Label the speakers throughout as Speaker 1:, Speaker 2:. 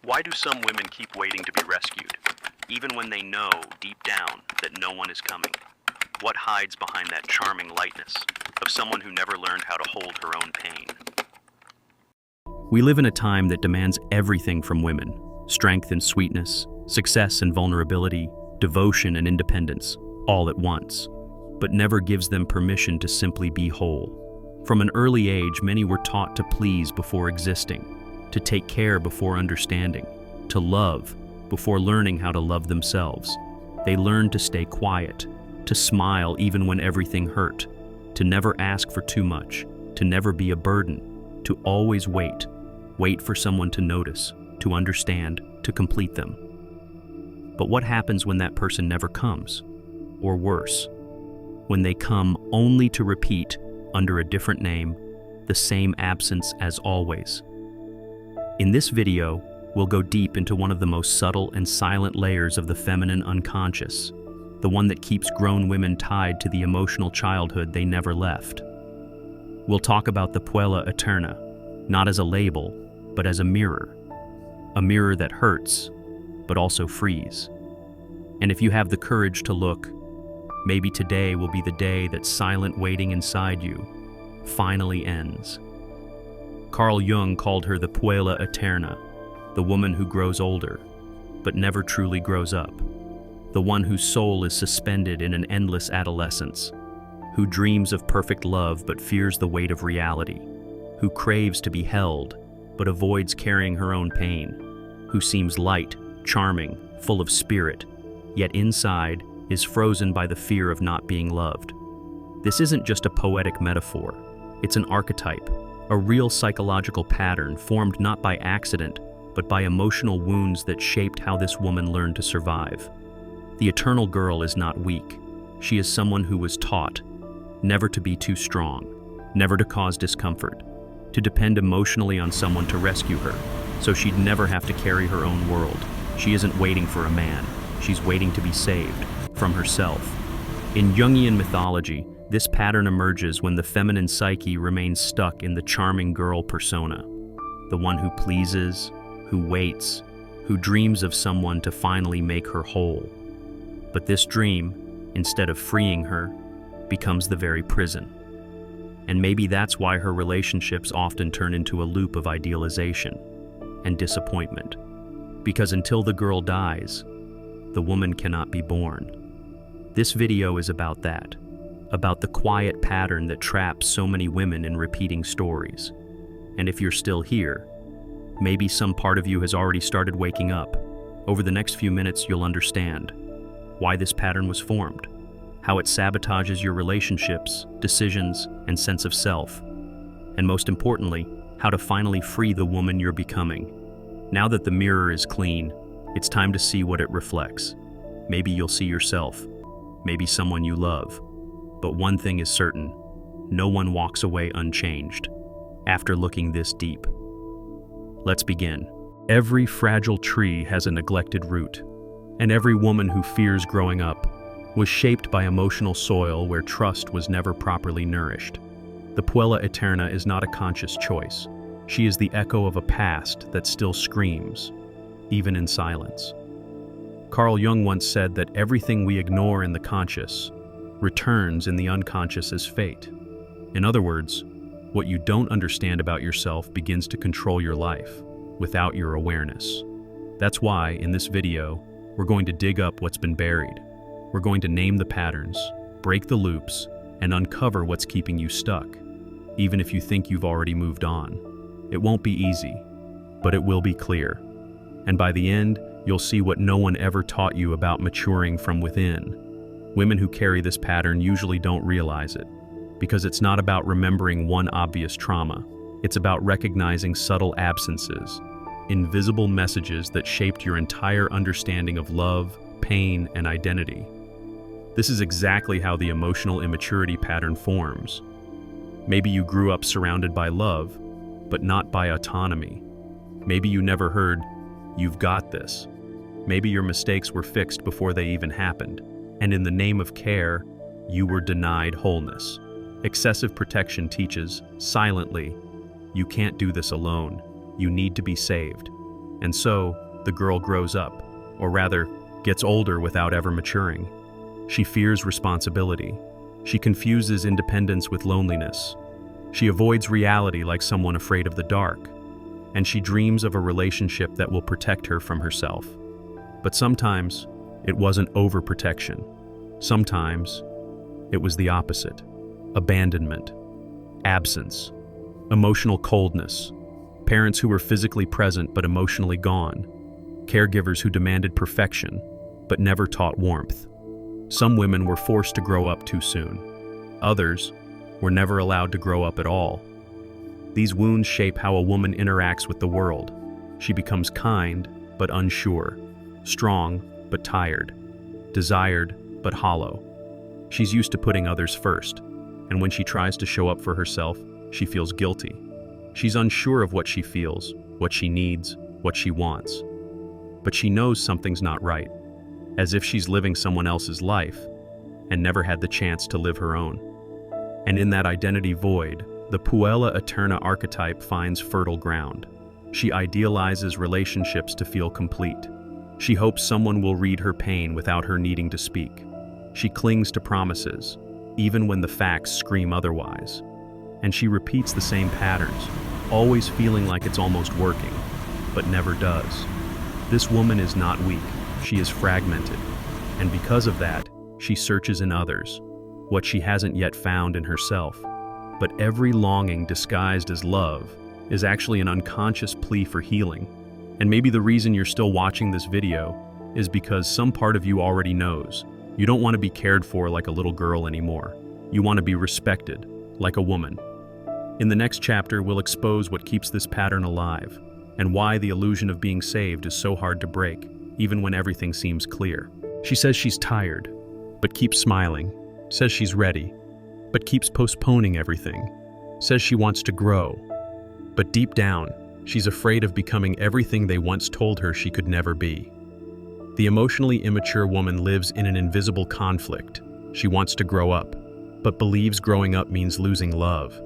Speaker 1: Why do some women keep waiting to be rescued, even when they know, deep down, that no one is coming? What hides behind that charming lightness of someone who never learned how to hold her own pain?
Speaker 2: We live in a time that demands everything from women: strength and sweetness, success and vulnerability, devotion and independence, all at once, but never gives them permission to simply be whole. From an early age, many were taught to please before existing, to take care before understanding, to love before learning how to love themselves. They learned to stay quiet, to smile even when everything hurt, to never ask for too much, to never be a burden, to always wait for someone to notice, to understand, to complete them. But what happens when that person never comes? Or worse, when they come only to repeat, under a different name, the same absence as always? In this video, we'll go deep into one of the most subtle and silent layers of the feminine unconscious, the one that keeps grown women tied to the emotional childhood they never left. We'll talk about the Puella Aeterna, not as a label, but as a mirror that hurts, but also frees. And if you have the courage to look, maybe today will be the day that silent waiting inside you finally ends. Carl Jung called her the Puella Aeterna, the woman who grows older, but never truly grows up, the one whose soul is suspended in an endless adolescence, who dreams of perfect love but fears the weight of reality, who craves to be held but avoids carrying her own pain, who seems light, charming, full of spirit, yet inside is frozen by the fear of not being loved. This isn't just a poetic metaphor, it's an archetype, a real psychological pattern formed not by accident, but by emotional wounds that shaped how this woman learned to survive. The eternal girl is not weak. She is someone who was taught never to be too strong, never to cause discomfort, to depend emotionally on someone to rescue her, so she'd never have to carry her own world. She isn't waiting for a man. She's waiting to be saved from herself. In Jungian mythology, this pattern emerges when the feminine psyche remains stuck in the charming girl persona, the one who pleases, who waits, who dreams of someone to finally make her whole. But this dream, instead of freeing her, becomes the very prison. And maybe that's why her relationships often turn into a loop of idealization and disappointment. Because until the girl dies, the woman cannot be born. This video is about that, about the quiet pattern that traps so many women in repeating stories. And if you're still here, maybe some part of you has already started waking up. Over the next few minutes, you'll understand why this pattern was formed, how it sabotages your relationships, decisions, and sense of self, and most importantly, how to finally free the woman you're becoming. Now that the mirror is clean, it's time to see what it reflects. Maybe you'll see yourself, maybe someone you love. But one thing is certain, no one walks away unchanged after looking this deep. Let's begin. Every fragile tree has a neglected root, and every woman who fears growing up was shaped by emotional soil where trust was never properly nourished. The Puella Aeterna is not a conscious choice. She is the echo of a past that still screams, even in silence. Carl Jung once said that everything we ignore in the conscious returns in the unconscious as fate. In other words, what you don't understand about yourself begins to control your life without your awareness. That's why, in this video, we're going to dig up what's been buried. We're going to name the patterns, break the loops, and uncover what's keeping you stuck, even if you think you've already moved on. It won't be easy, but it will be clear. And by the end, you'll see what no one ever taught you about maturing from within. Women who carry this pattern usually don't realize it, because it's not about remembering one obvious trauma. It's about recognizing subtle absences, invisible messages that shaped your entire understanding of love, pain, and identity. This is exactly how the emotional immaturity pattern forms. Maybe you grew up surrounded by love, but not by autonomy. Maybe you never heard, "You've got this." Maybe your mistakes were fixed before they even happened, and in the name of care, you were denied wholeness. Excessive protection teaches, silently, you can't do this alone. You need to be saved. And so, the girl grows up, or rather, gets older without ever maturing. She fears responsibility. She confuses independence with loneliness. She avoids reality like someone afraid of the dark. And she dreams of a relationship that will protect her from herself. But sometimes, it wasn't overprotection. Sometimes, it was the opposite. Abandonment, absence, emotional coldness, parents who were physically present but emotionally gone, caregivers who demanded perfection but never taught warmth. Some women were forced to grow up too soon. Others were never allowed to grow up at all. These wounds shape how a woman interacts with the world. She becomes kind but unsure, strong but tired, desired but hollow. She's used to putting others first, and when she tries to show up for herself, she feels guilty. She's unsure of what she feels, what she needs, what she wants. But she knows something's not right, as if she's living someone else's life and never had the chance to live her own. And in that identity void, the Puella Aeterna archetype finds fertile ground. She idealizes relationships to feel complete. She hopes someone will read her pain without her needing to speak. She clings to promises, even when the facts scream otherwise. And she repeats the same patterns, always feeling like it's almost working, but never does. This woman is not weak, she is fragmented. And because of that, she searches in others, what she hasn't yet found in herself. But every longing disguised as love is actually an unconscious plea for healing. And maybe the reason you're still watching this video is because some part of you already knows. You don't want to be cared for like a little girl anymore. You want to be respected, like a woman. In the next chapter, we'll expose what keeps this pattern alive, and why the illusion of being saved is so hard to break, even when everything seems clear. She says she's tired, but keeps smiling. Says she's ready, but keeps postponing everything. Says she wants to grow, but deep down, she's afraid of becoming everything they once told her she could never be. The emotionally immature woman lives in an invisible conflict. She wants to grow up, but believes growing up means losing love.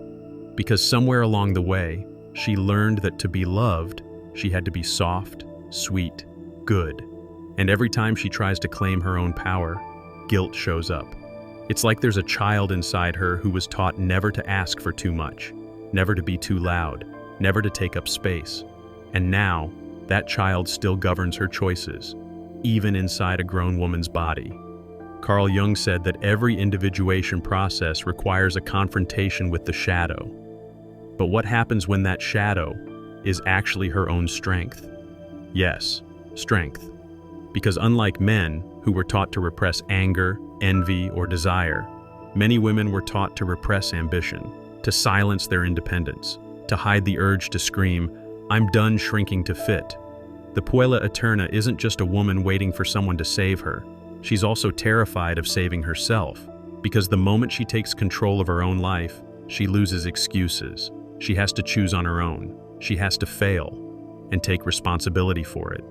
Speaker 2: Because somewhere along the way, she learned that to be loved, she had to be soft, sweet, good. And every time she tries to claim her own power, guilt shows up. It's like there's a child inside her who was taught never to ask for too much, never to be too loud, never to take up space. And now, that child still governs her choices, even inside a grown woman's body. Carl Jung said that every individuation process requires a confrontation with the shadow. But what happens when that shadow is actually her own strength? Yes, strength. Because unlike men, who were taught to repress anger, envy, or desire, many women were taught to repress ambition, to silence their independence, to hide the urge to scream, "I'm done shrinking to fit." The Puella Aeterna isn't just a woman waiting for someone to save her. She's also terrified of saving herself, because the moment she takes control of her own life, she loses excuses. She has to choose on her own. She has to fail and take responsibility for it.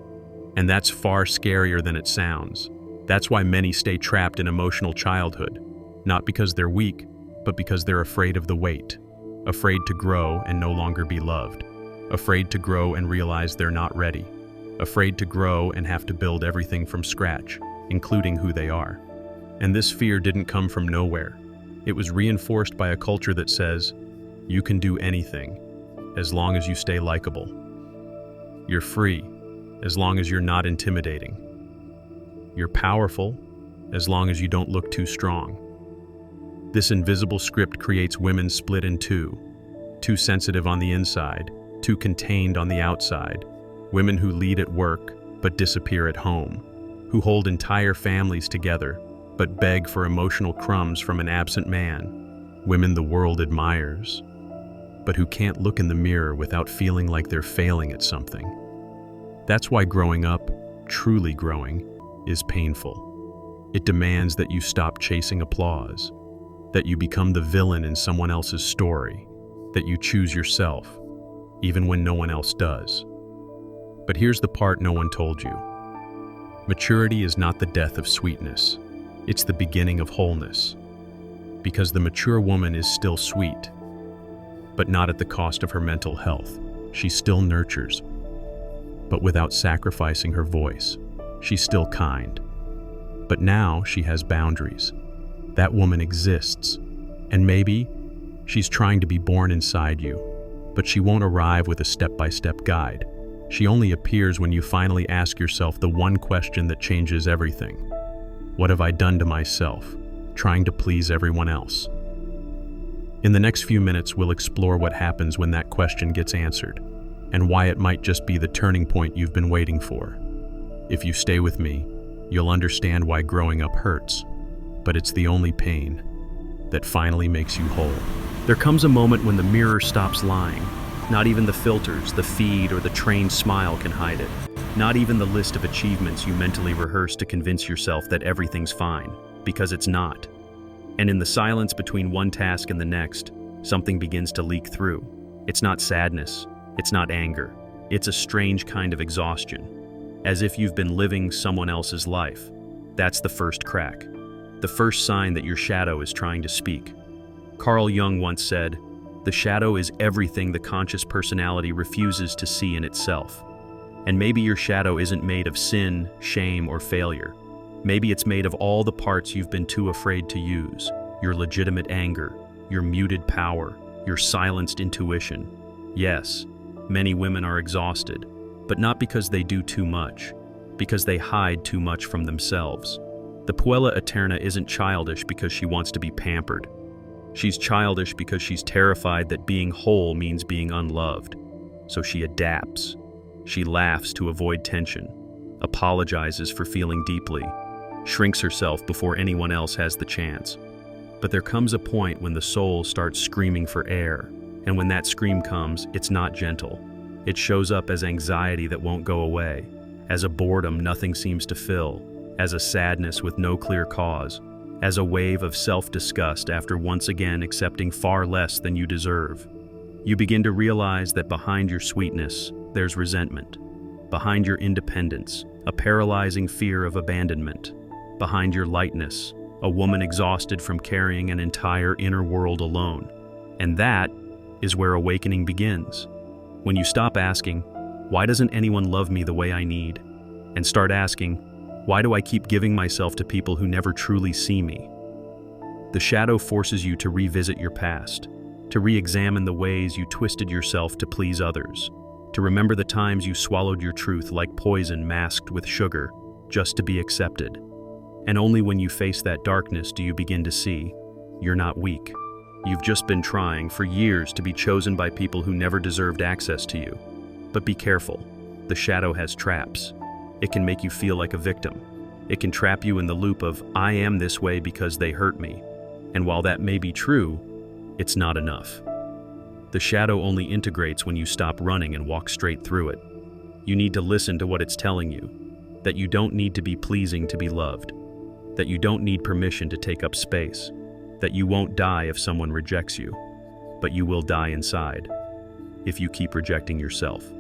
Speaker 2: And that's far scarier than it sounds. That's why many stay trapped in emotional childhood, not because they're weak, but because they're afraid of the weight, afraid to grow and no longer be loved, afraid to grow and realize they're not ready, afraid to grow and have to build everything from scratch, including who they are. And this fear didn't come from nowhere. It was reinforced by a culture that says, you can do anything, as long as you stay likable. You're free, as long as you're not intimidating. You're powerful, as long as you don't look too strong. This invisible script creates women split in two, too sensitive on the inside, too contained on the outside, women who lead at work but disappear at home, who hold entire families together but beg for emotional crumbs from an absent man, women the world admires, but who can't look in the mirror without feeling like they're failing at something. That's why growing up, truly growing, is painful. It demands that you stop chasing applause, that you become the villain in someone else's story, that you choose yourself, even when no one else does. But here's the part no one told you. Maturity is not the death of sweetness. It's the beginning of wholeness. Because the mature woman is still sweet, but not at the cost of her mental health. She still nurtures. but without sacrificing her voice. She's still kind. But now she has boundaries. That woman exists, and maybe she's trying to be born inside you, but she won't arrive with a step-by-step guide. She only appears when you finally ask yourself the one question that changes everything. What have I done to myself, trying to please everyone else? In the next few minutes, we'll explore what happens when that question gets answered, and why it might just be the turning point you've been waiting for. If you stay with me, you'll understand why growing up hurts, but it's the only pain that finally makes you whole. There comes a moment when the mirror stops lying. Not even the filters, the feed, or the trained smile can hide it. Not even the list of achievements you mentally rehearse to convince yourself that everything's fine, because it's not. And in the silence between one task and the next, something begins to leak through. It's not sadness, it's not anger. It's a strange kind of exhaustion, as if you've been living someone else's life. That's the first crack, the first sign that your shadow is trying to speak. Carl Jung once said, "The shadow is everything the conscious personality refuses to see in itself." And maybe your shadow isn't made of sin, shame, or failure. Maybe it's made of all the parts you've been too afraid to use: your legitimate anger, your muted power, your silenced intuition. Yes, many women are exhausted, but not because they do too much, because they hide too much from themselves. The Puella Aeterna isn't childish because she wants to be pampered. She's childish because she's terrified that being whole means being unloved. So she adapts. She laughs to avoid tension, apologizes for feeling deeply, shrinks herself before anyone else has the chance. But there comes a point when the soul starts screaming for air, and when that scream comes, it's not gentle. It shows up as anxiety that won't go away, as a boredom nothing seems to fill, as a sadness with no clear cause, as a wave of self-disgust after once again accepting far less than you deserve. You begin to realize that behind your sweetness, there's resentment. Behind your independence, a paralyzing fear of abandonment. Behind your lightness, a woman exhausted from carrying an entire inner world alone. And that is where awakening begins. When you stop asking, "Why doesn't anyone love me the way I need?" and start asking, "Why do I keep giving myself to people who never truly see me?" The shadow forces you to revisit your past, to re-examine the ways you twisted yourself to please others, to remember the times you swallowed your truth like poison masked with sugar, just to be accepted. And only when you face that darkness do you begin to see, you're not weak. You've just been trying for years to be chosen by people who never deserved access to you. But be careful, the shadow has traps. It can make you feel like a victim. It can trap you in the loop of, "I am this way because they hurt me." And while that may be true, it's not enough. The shadow only integrates when you stop running and walk straight through it. You need to listen to what it's telling you, that you don't need to be pleasing to be loved, that you don't need permission to take up space, that you won't die if someone rejects you, but you will die inside if you keep rejecting yourself.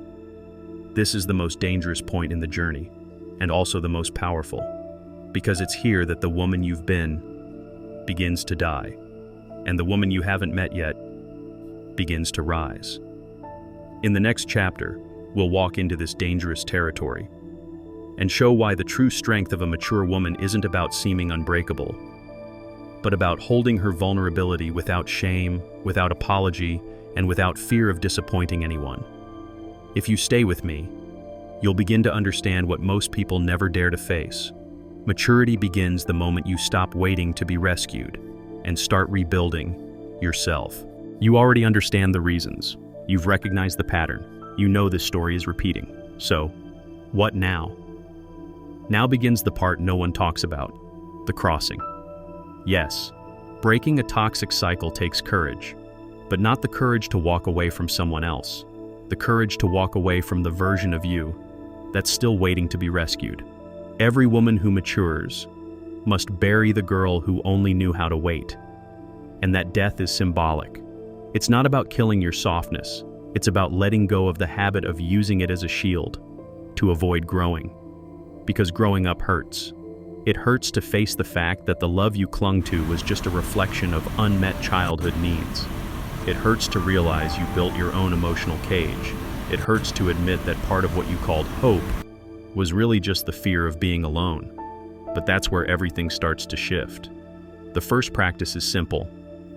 Speaker 2: This is the most dangerous point in the journey, and also the most powerful, because it's here that the woman you've been begins to die, and the woman you haven't met yet begins to rise. In the next chapter, we'll walk into this dangerous territory and show why the true strength of a mature woman isn't about seeming unbreakable, but about holding her vulnerability without shame, without apology, and without fear of disappointing anyone. If you stay with me, you'll begin to understand what most people never dare to face. Maturity begins the moment you stop waiting to be rescued and start rebuilding yourself. You already understand the reasons. You've recognized the pattern. You know this story is repeating. So, what now? Now begins the part no one talks about, the crossing. Yes, breaking a toxic cycle takes courage, but not the courage to walk away from someone else. The courage to walk away from the version of you that's still waiting to be rescued. Every woman who matures must bury the girl who only knew how to wait. And that death is symbolic. It's not about killing your softness. It's about letting go of the habit of using it as a shield to avoid growing. Because growing up hurts. It hurts to face the fact that the love you clung to was just a reflection of unmet childhood needs. It hurts to realize you built your own emotional cage, It hurts to admit that part of what you called hope was really just the fear of being alone. But that's where everything starts to shift. The first practice is simple,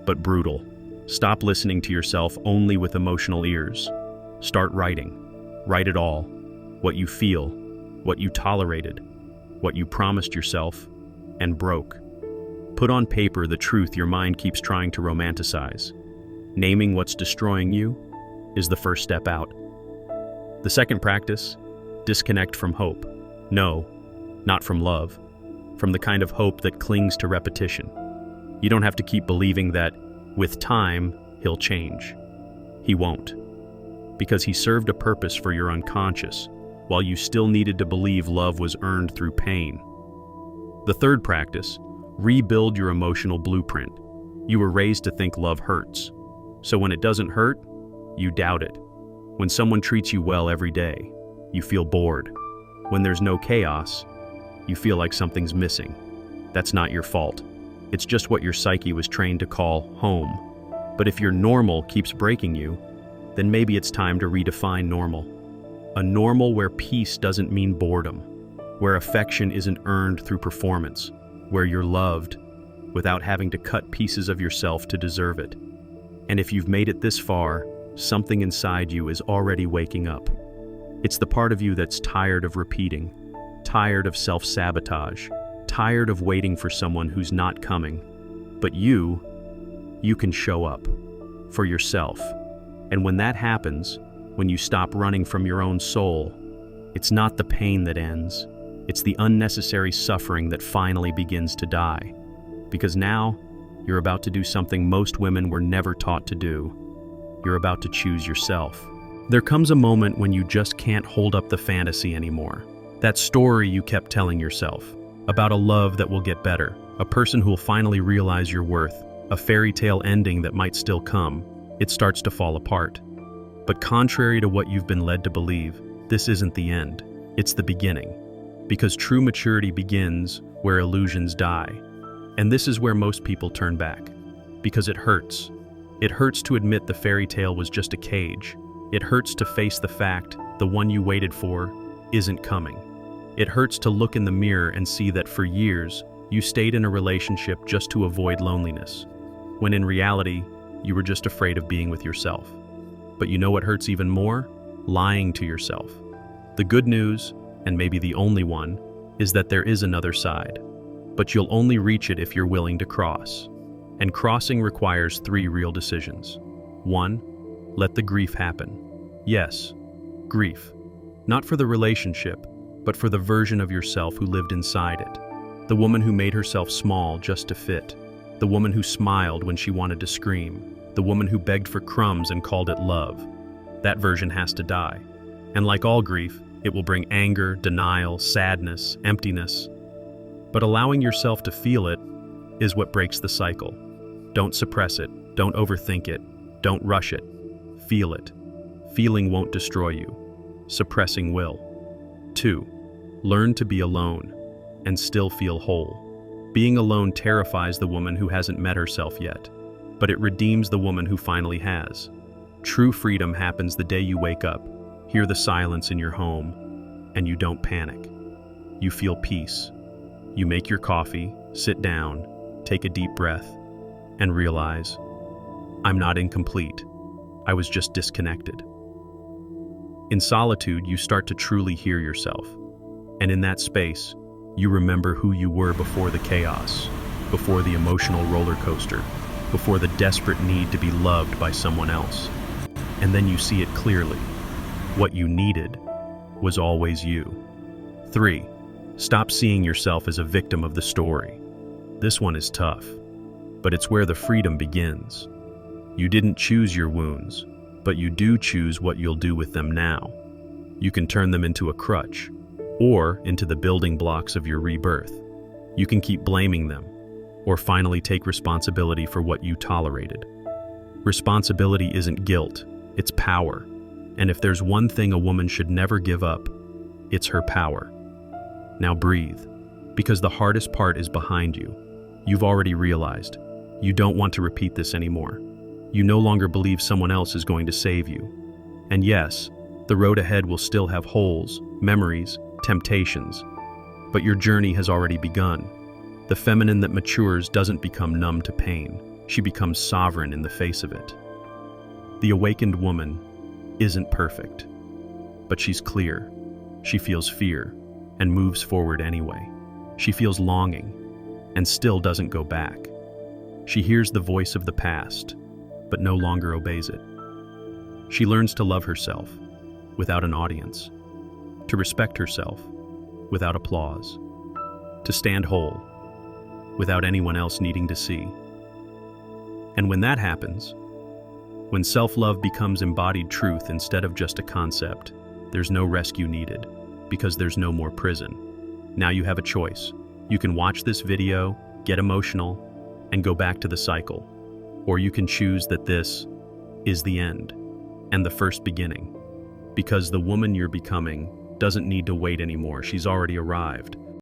Speaker 2: but brutal. Stop listening to yourself only with emotional ears. Start writing. Write it all. What you feel, what you tolerated, what you promised yourself, and broke. Put on paper the truth your mind keeps trying to romanticize. Naming what's destroying you is the first step out. The second practice, disconnect from hope. No, not from love. From the kind of hope that clings to repetition. You don't have to keep believing that, with time, he'll change. He won't. Because he served a purpose for your unconscious, while you still needed to believe love was earned through pain. The third practice, rebuild your emotional blueprint. You were raised to think love hurts. So when it doesn't hurt, you doubt it. When someone treats you well every day, you feel bored. When there's no chaos, you feel like something's missing. That's not your fault. It's just what your psyche was trained to call home. But if your normal keeps breaking you, then maybe it's time to redefine normal. A normal where peace doesn't mean boredom, where affection isn't earned through performance, where you're loved without having to cut pieces of yourself to deserve it. And if you've made it this far, something inside you is already waking up. It's the part of you that's tired of repeating, tired of self-sabotage, tired of waiting for someone who's not coming. But you can show up for yourself. And when that happens, when you stop running from your own soul, it's not the pain that ends. It's the unnecessary suffering that finally begins to die. Because now, you're about to do something most women were never taught to do. You're about to choose yourself. There comes a moment when you just can't hold up the fantasy anymore. That story you kept telling yourself, about a love that will get better, a person who will finally realize your worth, a fairy tale ending that might still come, it starts to fall apart. But contrary to what you've been led to believe, this isn't the end. It's the beginning. Because true maturity begins where illusions die. And this is where most people turn back. Because it hurts. It hurts to admit the fairy tale was just a cage. It hurts to face the fact the one you waited for isn't coming. It hurts to look in the mirror and see that for years, you stayed in a relationship just to avoid loneliness, when in reality, you were just afraid of being with yourself. But you know what hurts even more? Lying to yourself. The good news, and maybe the only one, is that there is another side. But you'll only reach it if you're willing to cross. And crossing requires 3 real decisions. 1, let the grief happen. Yes, grief. Not for the relationship, but for the version of yourself who lived inside it. The woman who made herself small just to fit. The woman who smiled when she wanted to scream. The woman who begged for crumbs and called it love. That version has to die. And like all grief, it will bring anger, denial, sadness, emptiness. But allowing yourself to feel it is what breaks the cycle. Don't suppress it. Don't overthink it. Don't rush it. Feel it. Feeling won't destroy you. Suppressing will. 2, learn to be alone and still feel whole. Being alone terrifies the woman who hasn't met herself yet, but it redeems the woman who finally has. True freedom happens the day you wake up, hear the silence in your home, and you don't panic. You feel peace. You make your coffee, sit down, take a deep breath, and realize, I'm not incomplete. I was just disconnected. In solitude, you start to truly hear yourself. And in that space, you remember who you were before the chaos, before the emotional roller coaster, before the desperate need to be loved by someone else. And then you see it clearly. What you needed was always you. 3, stop seeing yourself as a victim of the story. This one is tough, but it's where the freedom begins. You didn't choose your wounds, but you do choose what you'll do with them now. You can turn them into a crutch, or into the building blocks of your rebirth. You can keep blaming them, or finally take responsibility for what you tolerated. Responsibility isn't guilt, it's power. And if there's one thing a woman should never give up, it's her power. Now breathe, because the hardest part is behind you. You've already realized. You don't want to repeat this anymore. You no longer believe someone else is going to save you. And yes, The road ahead will still have holes, memories, temptations, but your journey has already begun. The feminine that matures doesn't become numb to pain. She becomes sovereign in the face of it. The awakened woman isn't perfect, but she's clear. She feels fear and moves forward anyway. She feels longing and still doesn't go back. She hears the voice of the past, but no longer obeys it. She learns to love herself without an audience, to respect herself without applause, to stand whole without anyone else needing to see. And when that happens, when self-love becomes embodied truth instead of just a concept, there's no rescue needed, because there's no more prison. Now you have a choice. You can watch this video, get emotional, and go back to the cycle. Or you can choose that this is the end and the first beginning. Because the woman you're becoming doesn't need to wait anymore. She's already arrived.